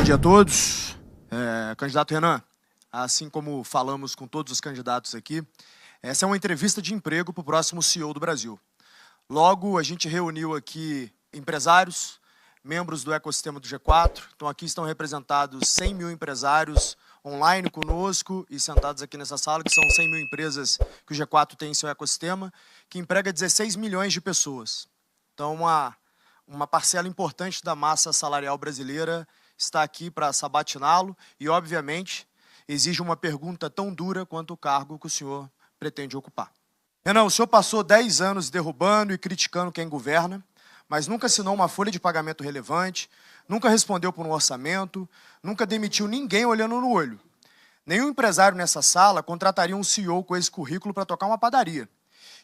Bom dia a todos. Candidato Renan, assim como falamos com todos os candidatos aqui, essa é uma entrevista de emprego para o próximo CEO do Brasil. Logo, a gente reuniu aqui empresários, membros do ecossistema do G4. Então, aqui estão representados 100 mil empresários online conosco e sentados aqui nessa sala, que são 100 mil empresas que o G4 tem em seu ecossistema, que emprega 16 milhões de pessoas. Então, uma parcela importante da massa salarial brasileira está aqui para sabatiná-lo e, obviamente, exige uma pergunta tão dura quanto o cargo que o senhor pretende ocupar. Renan, o senhor passou 10 anos derrubando e criticando quem governa, mas nunca assinou uma folha de pagamento relevante, nunca respondeu por um orçamento, nunca demitiu ninguém olhando no olho. Nenhum empresário nessa sala contrataria um CEO com esse currículo para tocar uma padaria.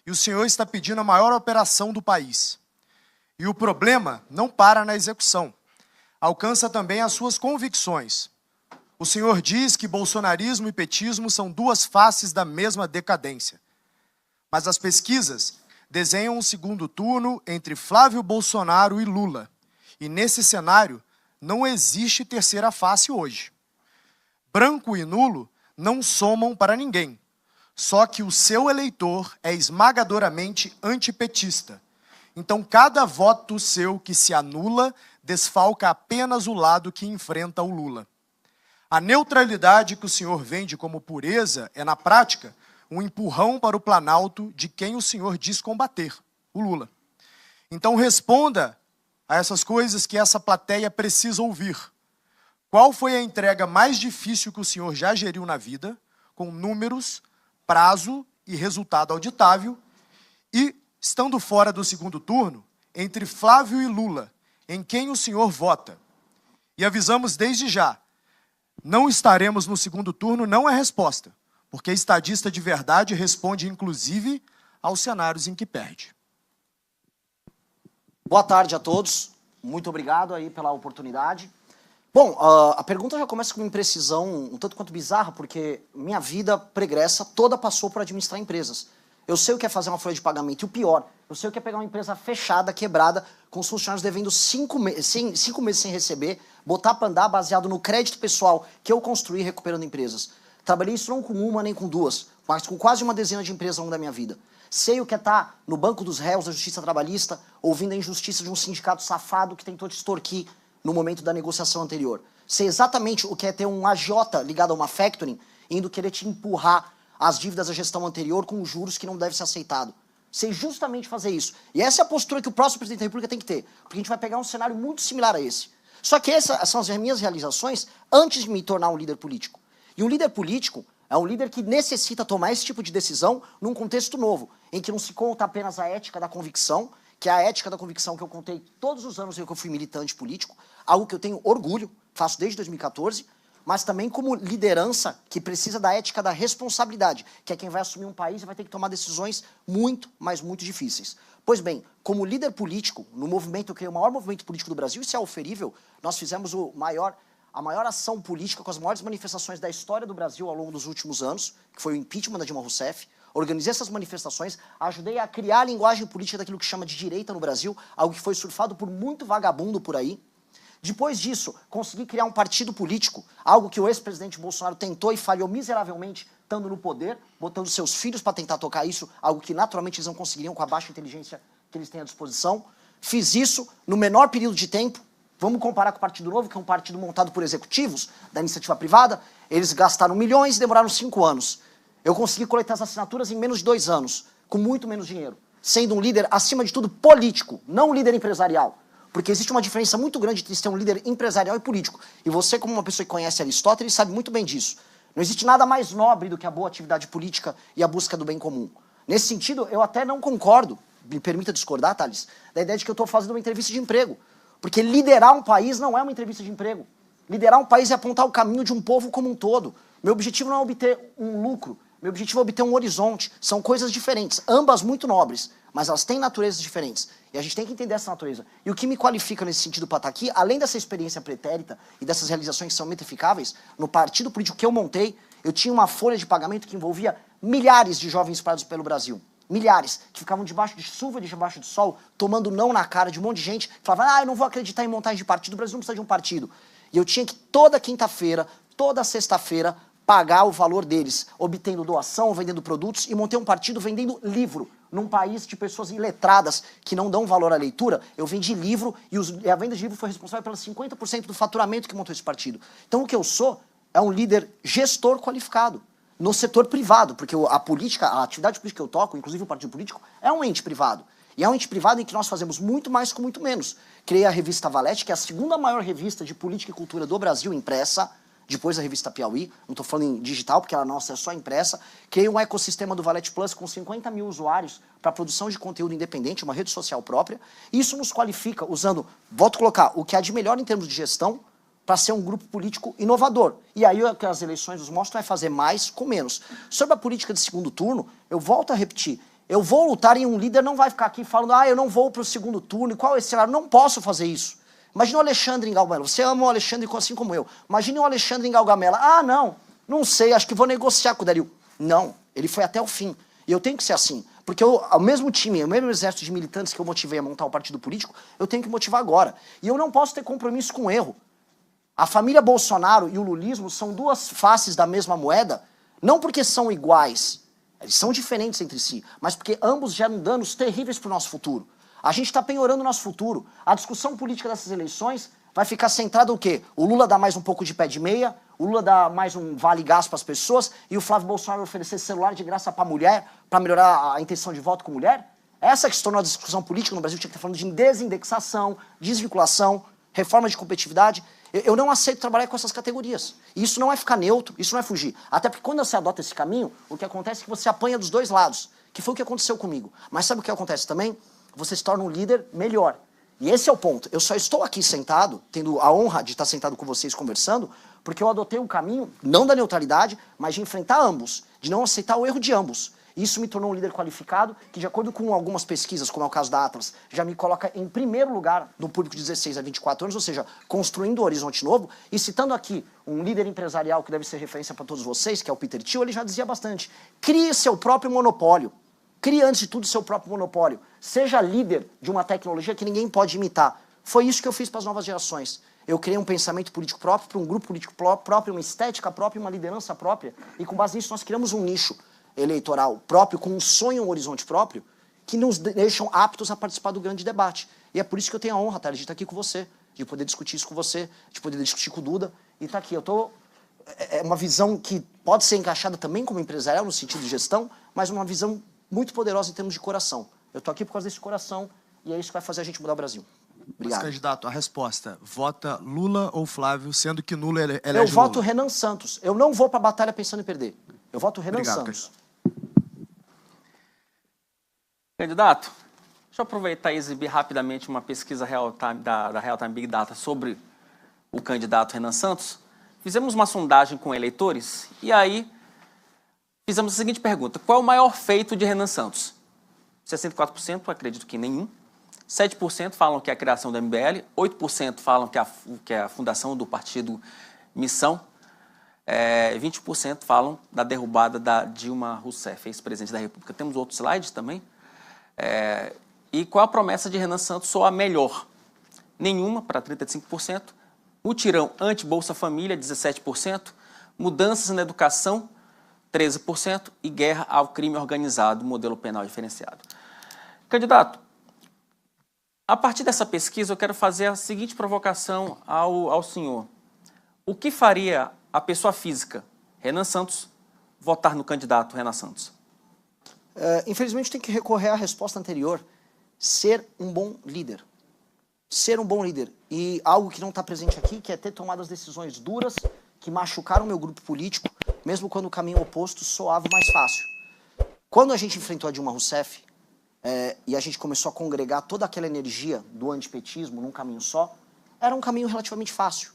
E o senhor está pedindo a maior operação do país. E o problema não para na execução. Alcança também as suas convicções. O senhor diz que bolsonarismo e petismo são duas faces da mesma decadência. Mas as pesquisas desenham um segundo turno entre Flávio Bolsonaro e Lula. E nesse cenário, não existe terceira face hoje. Branco e nulo não somam para ninguém. Só que o seu eleitor é esmagadoramente antipetista. Então, cada voto seu que se anula desfalca apenas o lado que enfrenta o Lula. A neutralidade que o senhor vende como pureza é, na prática, um empurrão para o Planalto de quem o senhor diz combater, o Lula. Então, responda a essas coisas que essa plateia precisa ouvir. Qual foi a entrega mais difícil que o senhor já geriu na vida, com números, prazo e resultado auditável, e, estando fora do segundo turno, entre Flávio e Lula, em quem o senhor vota? E avisamos desde já, não estaremos no segundo turno não é resposta, porque estadista de verdade responde, inclusive, aos cenários em que perde. Boa tarde a todos. Muito obrigado aí pela oportunidade. Bom, a pergunta já começa com uma imprecisão um tanto quanto bizarra, porque minha vida pregressa toda passou por administrar empresas. Eu sei o que é fazer uma folha de pagamento, e o pior, eu sei o que é pegar uma empresa fechada, quebrada, com os funcionários devendo 5 meses sem receber, botar para andar baseado no crédito pessoal que eu construí recuperando empresas. Trabalhei isso não com uma nem com duas, mas com quase uma dezena de empresas ao longo da minha vida. Sei o que é estar no banco dos réus da justiça trabalhista, ouvindo a injustiça de um sindicato safado que tentou te extorquir no momento da negociação anterior. Sei exatamente o que é ter um agiota ligado a uma factoring, indo querer te empurrar as dívidas da gestão anterior com juros que não deve ser aceitado. Sei justamente fazer isso. E essa é a postura que o próximo presidente da República tem que ter, porque a gente vai pegar um cenário muito similar a esse. Só que essas são as minhas realizações antes de me tornar um líder político. E um líder político é um líder que necessita tomar esse tipo de decisão num contexto novo, em que não se conta apenas a ética da convicção, que é a ética da convicção que eu contei todos os anos em que eu fui militante político, algo que eu tenho orgulho, faço desde 2014, mas também como liderança que precisa da ética da responsabilidade, que é quem vai assumir um país e vai ter que tomar decisões muito, mas muito difíceis. Pois bem, como líder político, no movimento, eu criei o maior movimento político do Brasil, isso é oferível, nós fizemos a maior ação política com as maiores manifestações da história do Brasil ao longo dos últimos anos, que foi o impeachment da Dilma Rousseff. Organizei essas manifestações, ajudei a criar a linguagem política daquilo que chama de direita no Brasil, algo que foi surfado por muito vagabundo por aí. Depois disso, consegui criar um partido político, algo que o ex-presidente Bolsonaro tentou e falhou miseravelmente, estando no poder, botando seus filhos para tentar tocar isso, algo que naturalmente eles não conseguiriam com a baixa inteligência que eles têm à disposição. Fiz isso no menor período de tempo. Vamos comparar com o Partido Novo, que é um partido montado por executivos da iniciativa privada. Eles gastaram milhões e demoraram 5 anos. Eu consegui coletar as assinaturas em menos de 2 anos, com muito menos dinheiro, sendo um líder, acima de tudo, político, não um líder empresarial. Porque existe uma diferença muito grande entre ser um líder empresarial e político. E você, como uma pessoa que conhece Aristóteles, sabe muito bem disso. Não existe nada mais nobre do que a boa atividade política e a busca do bem comum. Nesse sentido, eu até não concordo, me permita discordar, Thales, da ideia de que eu estou fazendo uma entrevista de emprego. Porque liderar um país não é uma entrevista de emprego. Liderar um país é apontar o caminho de um povo como um todo. Meu objetivo não é obter um lucro, meu objetivo é obter um horizonte. São coisas diferentes, ambas muito nobres, mas elas têm naturezas diferentes. E a gente tem que entender essa natureza. E o que me qualifica nesse sentido para estar aqui, além dessa experiência pretérita e dessas realizações que são metrificáveis, no partido político que eu montei, eu tinha uma folha de pagamento que envolvia milhares de jovens espalhados pelo Brasil. Milhares, que ficavam debaixo de chuva, debaixo de sol, tomando não na cara de um monte de gente, que falava, eu não vou acreditar em montagem de partido, o Brasil não precisa de um partido. E eu tinha que toda quinta-feira, toda sexta-feira, pagar o valor deles, obtendo doação, vendendo produtos, e montei um partido vendendo livro. Num país de pessoas iletradas que não dão valor à leitura, eu vendi livro e a venda de livro foi responsável pelos 50% do faturamento que montou esse partido. Então o que eu sou é um líder gestor qualificado no setor privado, porque a política, a atividade política que eu toco, inclusive o partido político, é um ente privado. E é um ente privado em que nós fazemos muito mais com muito menos. Criei a revista Valete, que é a segunda maior revista de política e cultura do Brasil impressa, depois da revista Piauí, não estou falando em digital, porque a nossa é só impressa. Criei um ecossistema do Valete Plus com 50 mil usuários para produção de conteúdo independente, uma rede social própria. Isso nos qualifica usando, volto a colocar, o que há de melhor em termos de gestão para ser um grupo político inovador. E aí o que as eleições nos mostram é fazer mais com menos. Sobre a política de segundo turno, eu volto a repetir, eu vou lutar e um líder não vai ficar aqui falando eu não vou para o segundo turno, e qual é esse cenário? Não posso fazer isso. Imagina o Alexandre em Gaugamela. Você ama o Alexandre assim como eu. Imagine o Alexandre em Gaugamela. Não sei, acho que vou negociar com o Dario. Não, ele foi até o fim. E eu tenho que ser assim. Porque o mesmo time, o mesmo exército de militantes que eu motivei a montar o partido político, eu tenho que motivar agora. E eu não posso ter compromisso com o erro. A família Bolsonaro e o lulismo são duas faces da mesma moeda, não porque são iguais, eles são diferentes entre si, mas porque ambos geram danos terríveis para o nosso futuro. A gente está penhorando o nosso futuro. A discussão política dessas eleições vai ficar centrada no quê? O Lula dá mais um pouco de pé de meia, o Lula dá mais um vale-gás para as pessoas e o Flávio Bolsonaro oferecer celular de graça para mulher, para melhorar a intenção de voto com mulher? Essa que se tornou a discussão política no Brasil, tinha que estar falando de desindexação, desvinculação, reforma de competitividade. Eu não aceito trabalhar com essas categorias. E isso não é ficar neutro, isso não é fugir. Até porque quando você adota esse caminho, o que acontece é que você apanha dos dois lados, que foi o que aconteceu comigo. Mas sabe o que acontece também? Você se torna um líder melhor. E esse é o ponto. Eu só estou aqui sentado, tendo a honra de estar sentado com vocês conversando, porque eu adotei um caminho, não da neutralidade, mas de enfrentar ambos, de não aceitar o erro de ambos. Isso me tornou um líder qualificado, que de acordo com algumas pesquisas, como é o caso da Atlas, já me coloca em primeiro lugar no público de 16 a 24 anos, ou seja, construindo um horizonte novo. E citando aqui um líder empresarial que deve ser referência para todos vocês, que é o Peter Thiel, ele já dizia bastante, crie seu próprio monopólio. Crie, antes de tudo, seu próprio monopólio. Seja líder de uma tecnologia que ninguém pode imitar. Foi isso que eu fiz para as novas gerações. Eu criei um pensamento político próprio, para um grupo político próprio, uma estética própria, uma liderança própria. E com base nisso nós criamos um nicho eleitoral próprio, com um sonho, um horizonte próprio, que nos deixam aptos a participar do grande debate. E é por isso que eu tenho a honra, Thalys, de estar aqui com você, de poder discutir isso com você, de poder discutir com o Duda. E estar aqui. É uma visão que pode ser encaixada também como empresarial, no sentido de gestão, mas uma visão muito poderosa em termos de coração. Eu estou aqui por causa desse coração e é isso que vai fazer a gente mudar o Brasil. Obrigado. Mas, candidato, a resposta, vota Lula ou Flávio, sendo que Lula elege Eu voto Renan Santos. Eu não vou para a batalha pensando em perder. Eu voto Renan Santos. Candidato, deixa eu aproveitar e exibir rapidamente uma pesquisa da Real Time Big Data sobre o candidato Renan Santos. Fizemos uma sondagem com eleitores e aí fizemos a seguinte pergunta: qual é o maior feito de Renan Santos? 64% acredito que nenhum, 7% falam que é a criação do MBL, 8% falam que é a fundação do partido Missão, 20% falam da derrubada da Dilma Rousseff, ex-presidente da República. Temos outros slides também. E qual a promessa de Renan Santos sou a melhor? Nenhuma, para 35%. Mutirão anti-Bolsa Família, 17%. Mudanças na educação, 13%, e guerra ao crime organizado, modelo penal diferenciado. Candidato, a partir dessa pesquisa eu quero fazer a seguinte provocação ao senhor. O que faria a pessoa física, Renan Santos, votar no candidato Renan Santos? Infelizmente tem que recorrer à resposta anterior, ser um bom líder. Ser um bom líder. E algo que não está presente aqui, que é ter tomado as decisões duras, que machucaram o meu grupo político, mesmo quando o caminho oposto soava mais fácil. Quando a gente enfrentou a Dilma Rousseff, e a gente começou a congregar toda aquela energia do antipetismo num caminho só, era um caminho relativamente fácil.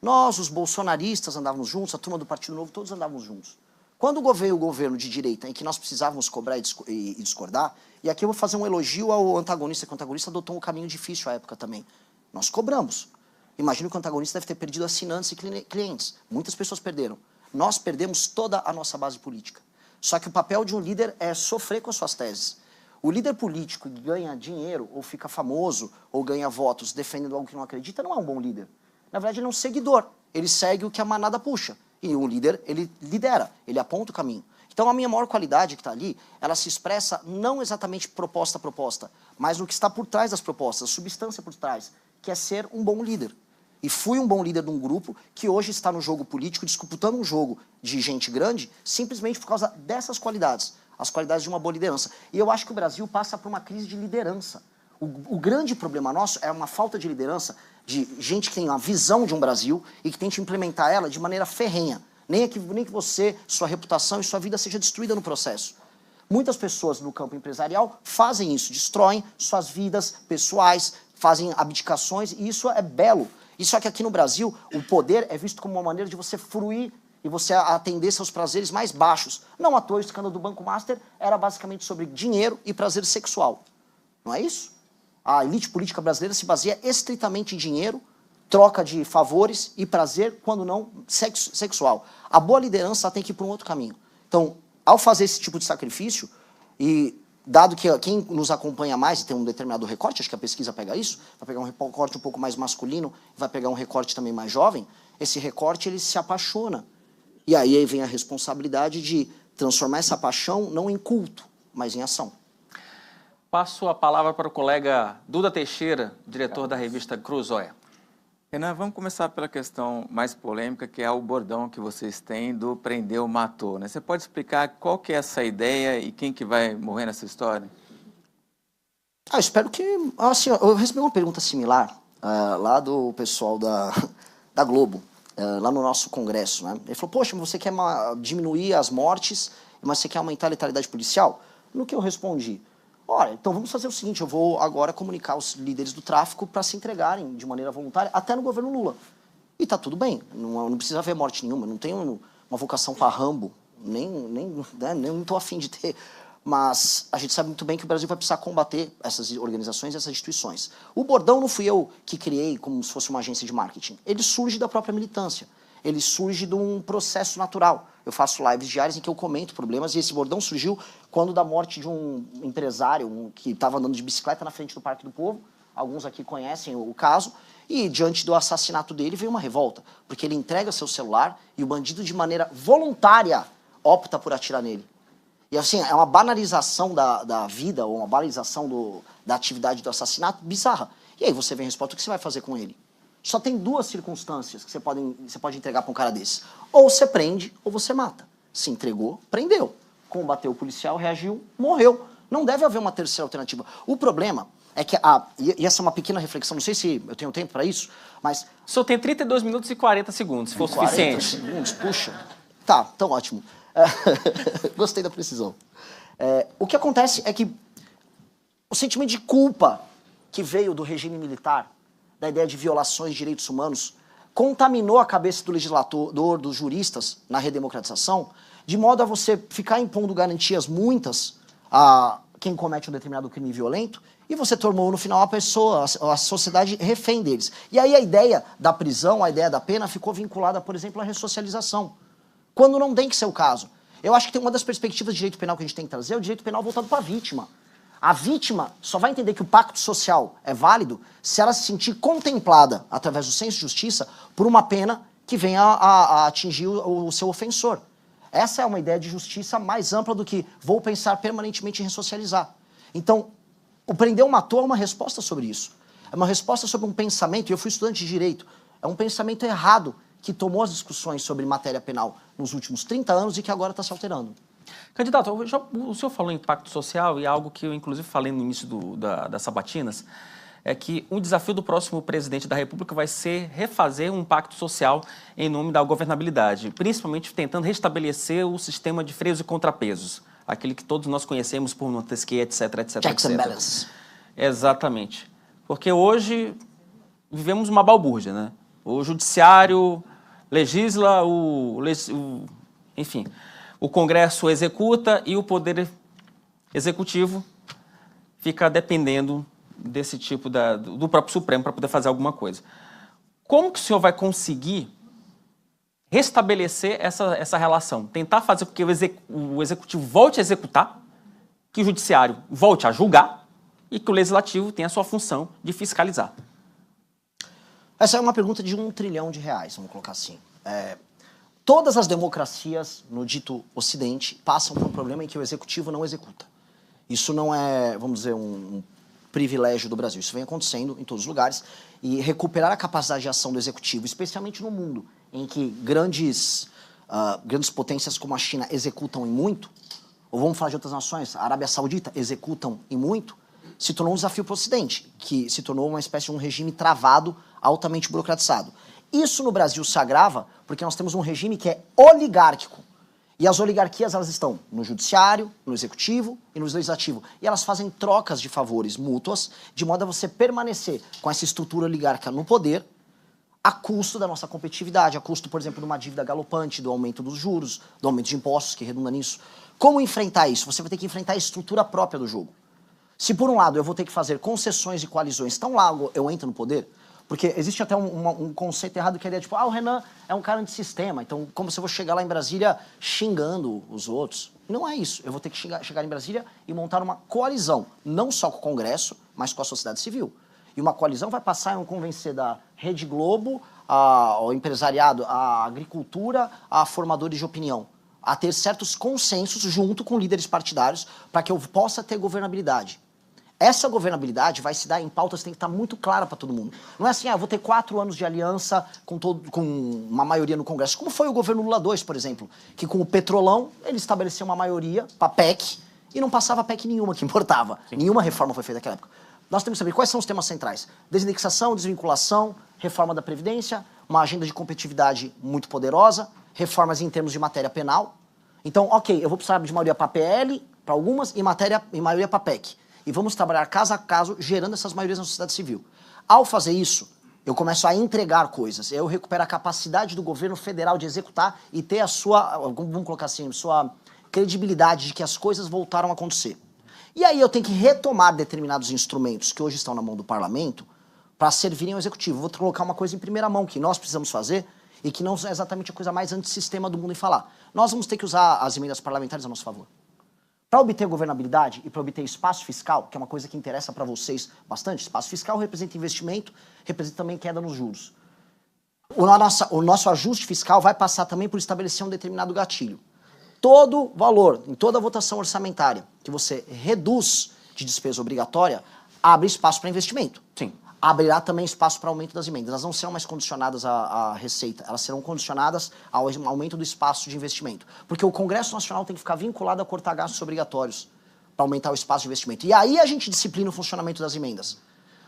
Nós, os bolsonaristas, andávamos juntos, a turma do Partido Novo, todos andávamos juntos. Quando veio o governo de direita, em que nós precisávamos cobrar e discordar, e aqui eu vou fazer um elogio ao antagonista, que o antagonista adotou um caminho difícil à época também. Nós cobramos. Imagino que o antagonista deve ter perdido assinantes e clientes. Muitas pessoas perderam. Nós perdemos toda a nossa base política. Só que o papel de um líder é sofrer com as suas teses. O líder político que ganha dinheiro, ou fica famoso, ou ganha votos defendendo algo que não acredita, não é um bom líder. Na verdade, ele é um seguidor. Ele segue o que a manada puxa. E o líder, ele lidera, ele aponta o caminho. Então, a minha maior qualidade que está ali, ela se expressa não exatamente proposta a proposta, mas no que está por trás das propostas, a substância por trás, que é ser um bom líder. E fui um bom líder de um grupo que hoje está no jogo político, disputando um jogo de gente grande, simplesmente por causa dessas qualidades, as qualidades de uma boa liderança. E eu acho que o Brasil passa por uma crise de liderança. O grande problema nosso é uma falta de liderança de gente que tem uma visão de um Brasil e que tente implementar ela de maneira ferrenha. Nem que você, sua reputação e sua vida seja destruída no processo. Muitas pessoas no campo empresarial fazem isso, destroem suas vidas pessoais, fazem abdicações, e isso é belo. E só que aqui no Brasil, o poder é visto como uma maneira de você fruir e você atender seus prazeres mais baixos. Não à toa, o escândalo do Banco Master era basicamente sobre dinheiro e prazer sexual. Não é isso? A elite política brasileira se baseia estritamente em dinheiro, troca de favores e prazer, quando não sexual. A boa liderança tem que ir para um outro caminho. Então, ao fazer esse tipo de sacrifício, e dado que quem nos acompanha mais e tem um determinado recorte, acho que a pesquisa pega isso, vai pegar um recorte um pouco mais masculino, vai pegar um recorte também mais jovem, esse recorte ele se apaixona. E aí vem a responsabilidade de transformar essa paixão não em culto, mas em ação. Passo a palavra para o colega Duda Teixeira, diretor da revista Cruzoé. Renan, vamos começar pela questão mais polêmica, que é o bordão que vocês têm do prendeu, matou, né? Você pode explicar qual que é essa ideia e quem que vai morrer nessa história? Eu espero que... Assim, eu recebi uma pergunta similar lá do pessoal da Globo, lá no nosso congresso, né? Ele falou, poxa, mas você quer diminuir as mortes, mas você quer aumentar a letalidade policial? No que eu respondi? Olha, então vamos fazer o seguinte, eu vou agora comunicar os líderes do tráfico para se entregarem de maneira voluntária, até no governo Lula. E tá tudo bem, não precisa haver morte nenhuma, não tenho uma vocação para Rambo, nem estou afim de ter. Mas a gente sabe muito bem que o Brasil vai precisar combater essas organizações e essas instituições. O bordão não fui eu que criei como se fosse uma agência de marketing. Ele surge da própria militância. Ele surge de um processo natural. Eu faço lives diárias em que eu comento problemas e esse bordão surgiu quando da morte de um empresário que estava andando de bicicleta na frente do Parque do Povo. Alguns aqui conhecem o caso. E diante do assassinato dele veio uma revolta, porque ele entrega seu celular e o bandido de maneira voluntária opta por atirar nele. E assim, é uma banalização da vida ou uma banalização da atividade do assassinato bizarra. E aí você vem a resposta, o que você vai fazer com ele? Só tem duas circunstâncias que você pode entregar para um cara desse. Ou você prende, ou você mata. Se entregou, prendeu. Combateu o policial, reagiu, morreu. Não deve haver uma terceira alternativa. O problema é que, e essa é uma pequena reflexão, não sei se eu tenho tempo para isso, mas... O senhor tem 32 minutos e 40 segundos, se for suficiente. 40 segundos, puxa. Tá, então ótimo. Gostei da precisão. O que acontece é que o sentimento de culpa que veio do regime militar, da ideia de violações de direitos humanos, contaminou a cabeça do legislador, dos juristas, na redemocratização, de modo a você ficar impondo garantias muitas a quem comete um determinado crime violento, e você tornou, no final, a sociedade refém deles. E aí a ideia da prisão, a ideia da pena, ficou vinculada, por exemplo, à ressocialização, quando não tem que ser o caso. Eu acho que tem uma das perspectivas de direito penal que a gente tem que trazer, é o direito penal voltado para a vítima. A vítima só vai entender que o pacto social é válido se ela se sentir contemplada, através do senso de justiça, por uma pena que venha a atingir o seu ofensor. Essa é uma ideia de justiça mais ampla do que vou pensar permanentemente em ressocializar. Então, o prendeu matou é uma resposta sobre isso. É uma resposta sobre um pensamento, e eu fui estudante de direito, é um pensamento errado que tomou as discussões sobre matéria penal nos últimos 30 anos e que agora está se alterando. Candidato, o senhor falou em impacto social e algo que eu, inclusive, falei no início das sabatinas, é que um desafio do próximo presidente da República vai ser refazer um pacto social em nome da governabilidade, principalmente tentando restabelecer o sistema de freios e contrapesos, aquele que todos nós conhecemos por Montesquieu, etc, etc, Checks etc. and balances. Exatamente. Porque hoje vivemos uma balbúrdia, né? O judiciário legisla, enfim, o Congresso executa e o Poder Executivo fica dependendo desse tipo do próprio Supremo para poder fazer alguma coisa. Como que o senhor vai conseguir restabelecer essa relação? Tentar fazer com que o Executivo volte a executar, que o Judiciário volte a julgar e que o Legislativo tenha a sua função de fiscalizar. Essa é uma pergunta de R$1 trilhão, vamos colocar assim. Todas as democracias no dito Ocidente passam por um problema em que o executivo não executa. Isso não é, vamos dizer, um privilégio do Brasil. Isso vem acontecendo em todos os lugares. E recuperar a capacidade de ação do executivo, especialmente no mundo em que grandes potências como a China executam em muito, ou vamos falar de outras nações, a Arábia Saudita executam em muito, se tornou um desafio para o Ocidente, que se tornou uma espécie de um regime travado, altamente burocratizado. Isso no Brasil se agrava porque nós temos um regime que é oligárquico. E as oligarquias, elas estão no judiciário, no executivo e no legislativo. E elas fazem trocas de favores mútuas, de modo a você permanecer com essa estrutura oligárquica no poder, a custo da nossa competitividade, a custo, por exemplo, de uma dívida galopante, do aumento dos juros, do aumento de impostos, que redunda nisso. Como enfrentar isso? Você vai ter que enfrentar a estrutura própria do jogo. Se, por um lado, eu vou ter que fazer concessões e coalizões tão logo eu entro no poder, porque existe até um conceito errado que é tipo, o Renan é um cara antissistema, então como se eu vou chegar lá em Brasília xingando os outros. Não é isso. Eu vou ter que chegar em Brasília e montar uma coalizão, não só com o Congresso, mas com a sociedade civil. E uma coalizão vai passar a convencer da Rede Globo, ao empresariado, à agricultura, a formadores de opinião, a ter certos consensos junto com líderes partidários para que eu possa ter governabilidade. Essa governabilidade vai se dar em pautas que tem que estar muito clara para todo mundo. Não é assim, eu vou ter 4 anos de aliança com uma maioria no Congresso. Como foi o governo Lula II, por exemplo, que com o Petrolão ele estabeleceu uma maioria para PEC e não passava PEC nenhuma que importava. Sim. Nenhuma reforma foi feita naquela época. Nós temos que saber quais são os temas centrais. Desindexação, desvinculação, reforma da Previdência, uma agenda de competitividade muito poderosa, reformas em termos de matéria penal. Então, ok, eu vou precisar de maioria para PL, para algumas, e maioria para PEC. E vamos trabalhar caso a caso, gerando essas maiorias na sociedade civil. Ao fazer isso, eu começo a entregar coisas. Eu recupero a capacidade do governo federal de executar e ter a sua, vamos colocar assim, sua credibilidade de que as coisas voltaram a acontecer. E aí eu tenho que retomar determinados instrumentos que hoje estão na mão do parlamento para servirem ao executivo. Vou colocar uma coisa em primeira mão que nós precisamos fazer e que não é exatamente a coisa mais antissistema do mundo em falar. Nós vamos ter que usar as emendas parlamentares a nosso favor. Para obter governabilidade e para obter espaço fiscal, que é uma coisa que interessa para vocês bastante, espaço fiscal representa investimento, representa também queda nos juros. O nosso ajuste fiscal vai passar também por estabelecer um determinado gatilho. Todo valor, em toda votação orçamentária, que você reduz de despesa obrigatória, abre espaço para investimento. Sim. Abrirá também espaço para aumento das emendas. Elas não serão mais condicionadas à receita, elas serão condicionadas ao aumento do espaço de investimento. Porque o Congresso Nacional tem que ficar vinculado a cortar gastos obrigatórios para aumentar o espaço de investimento. E aí a gente disciplina o funcionamento das emendas.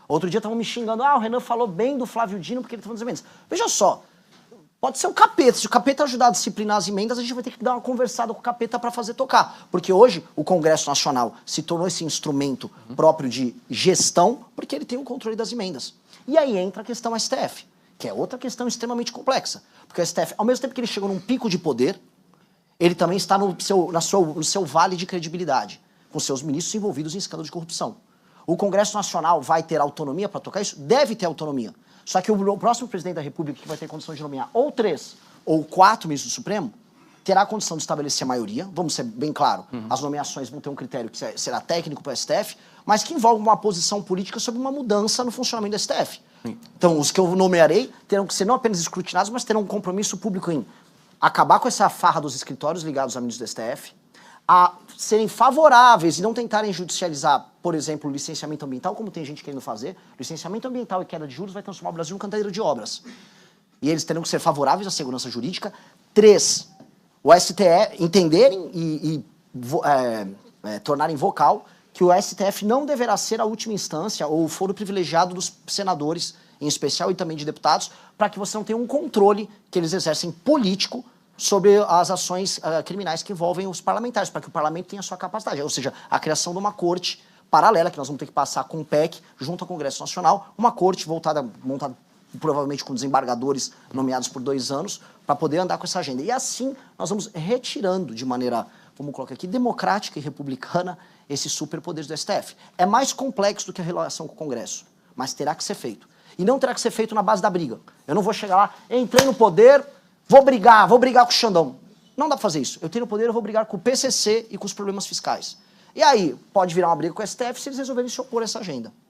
Outro dia estavam me xingando, o Renan falou bem do Flávio Dino porque ele está falando das emendas. Veja só, pode ser o capeta. Se o capeta ajudar a disciplinar as emendas, a gente vai ter que dar uma conversada com o capeta para fazer tocar. Porque hoje o Congresso Nacional se tornou esse instrumento próprio de gestão, porque ele tem o controle das emendas. E aí entra a questão STF, que é outra questão extremamente complexa. Porque o STF, ao mesmo tempo que ele chegou num pico de poder, ele também está no seu vale de credibilidade, com seus ministros envolvidos em escândalo de corrupção. O Congresso Nacional vai ter autonomia para tocar isso? Deve ter autonomia. Só que o próximo presidente da República, que vai ter condição de nomear ou 3 ou 4 ministros do Supremo, terá a condição de estabelecer a maioria. Vamos ser bem claro, as nomeações vão ter um critério que será técnico para o STF, mas que envolve uma posição política sobre uma mudança no funcionamento do STF. Então, os que eu nomearei terão que ser não apenas escrutinados, mas terão um compromisso público em acabar com essa farra dos escritórios ligados a ministros do STF, a serem favoráveis e não tentarem judicializar, por exemplo, o licenciamento ambiental, como tem gente querendo fazer. Licenciamento ambiental e queda de juros vai transformar o Brasil num canteiro de obras. E eles terão que ser favoráveis à segurança jurídica. 3, o STF entenderem e tornarem vocal que o STF não deverá ser a última instância ou o foro privilegiado dos senadores, em especial, e também de deputados, para que você não tenha um controle que eles exercem político sobre as ações criminais que envolvem os parlamentares, para que o parlamento tenha a sua capacidade. Ou seja, a criação de uma corte paralela, que nós vamos ter que passar com o PEC, junto ao Congresso Nacional, uma corte montada provavelmente com desembargadores nomeados por 2 anos, para poder andar com essa agenda. E assim nós vamos retirando de maneira, vamos colocar aqui, democrática e republicana, esses superpoderes do STF. É mais complexo do que a relação com o Congresso, mas terá que ser feito. E não terá que ser feito na base da briga. Eu não vou chegar lá, entrei no poder, vou brigar com o Xandão. Não dá pra fazer isso. Eu tenho o poder, eu vou brigar com o PCC e com os problemas fiscais. E aí, pode virar uma briga com o STF se eles resolverem se opor a essa agenda.